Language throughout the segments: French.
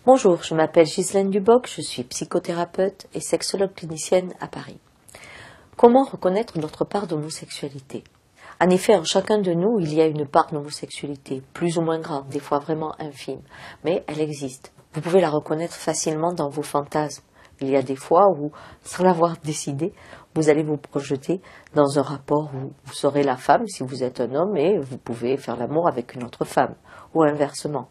Bonjour, je m'appelle Ghislaine Duboc, je suis psychothérapeute et sexologue clinicienne à Paris. Comment reconnaître notre part d'homosexualité? En effet, en chacun de nous, il y a une part d'homosexualité, plus ou moins grande, des fois vraiment infime, mais elle existe. Vous pouvez la reconnaître facilement dans vos fantasmes. Il y a des fois où, sans l'avoir décidé, vous allez vous projeter dans un rapport où vous serez la femme si vous êtes un homme et vous pouvez faire l'amour avec une autre femme, ou inversement.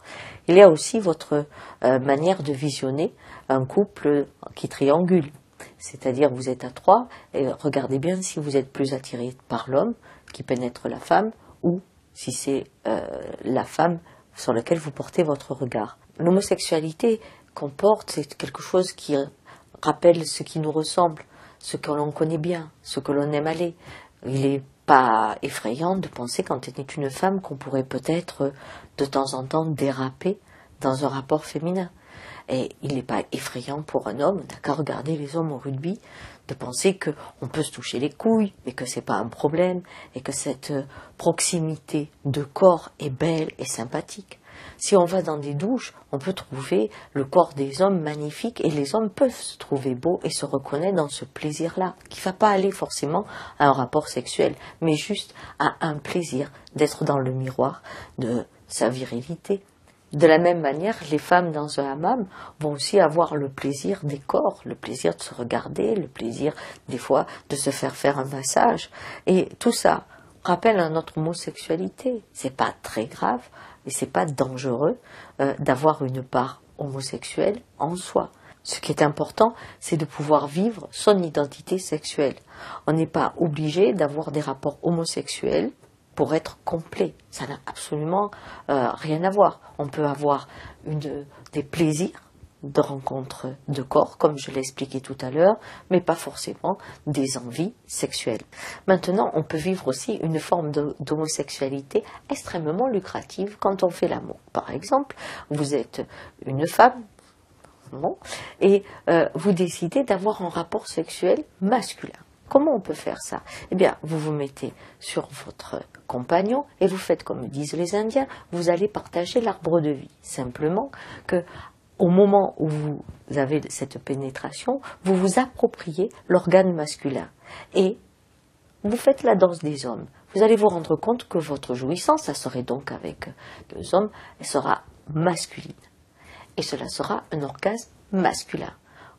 Il y a aussi votre manière de visionner un couple qui triangule. C'est-à-dire vous êtes à trois et regardez bien si vous êtes plus attiré par l'homme qui pénètre la femme ou si c'est la femme sur laquelle vous portez votre regard. L'homosexualité qu'on porte, c'est quelque chose qui rappelle ce qui nous ressemble, ce que l'on connaît bien, ce que l'on aime aller. Il n'est pas effrayant de penser quand on est une femme qu'on pourrait peut-être de temps en temps déraper dans un rapport féminin. Et il n'est pas effrayant pour un homme, n'a qu'à regarder les hommes au rugby, de penser qu'on peut se toucher les couilles, mais que c'est pas un problème, et que cette proximité de corps est belle et sympathique. Si on va dans des douches, on peut trouver le corps des hommes magnifique, et les hommes peuvent se trouver beaux et se reconnaître dans ce plaisir-là, qui ne va pas aller forcément à un rapport sexuel, mais juste à un plaisir d'être dans le miroir de sa virilité. De la même manière, les femmes dans un hammam vont aussi avoir le plaisir des corps, le plaisir de se regarder, le plaisir des fois de se faire un massage. Et tout ça rappelle à notre homosexualité. C'est pas très grave et c'est pas dangereux d'avoir une part homosexuelle en soi. Ce qui est important, c'est de pouvoir vivre son identité sexuelle. On n'est pas obligé d'avoir des rapports homosexuels pour être complet. Ça n'a absolument rien à voir. On peut avoir des plaisirs de rencontre de corps, comme je l'ai expliqué tout à l'heure, mais pas forcément des envies sexuelles. Maintenant, on peut vivre aussi une forme d'homosexualité extrêmement lucrative quand on fait l'amour. Par exemple, vous êtes une femme, bon, et vous décidez d'avoir un rapport sexuel masculin. Comment on peut faire ça? Eh bien, vous vous mettez sur votre compagnon et vous faites comme disent les Indiens, vous allez partager l'arbre de vie. Simplement que au moment où vous avez cette pénétration, vous vous appropriez l'organe masculin et vous faites la danse des hommes. Vous allez vous rendre compte que votre jouissance, ça serait donc avec deux hommes, elle sera masculine. Et cela sera un orgasme masculin.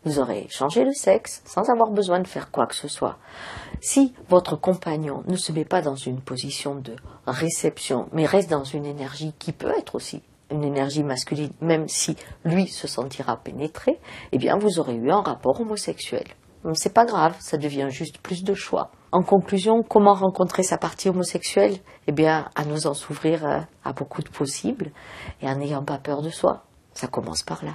Vous aurez changé de sexe sans avoir besoin de faire quoi que ce soit. Si votre compagnon ne se met pas dans une position de réception, mais reste dans une énergie qui peut être aussi une énergie masculine, même si lui se sentira pénétré, eh bien vous aurez eu un rapport homosexuel. C'est pas grave, ça devient juste plus de choix. En conclusion, comment rencontrer sa partie homosexuelle? Eh bien, à nous en s'ouvrir à beaucoup de possibles et en n'ayant pas peur de soi. Ça commence par là.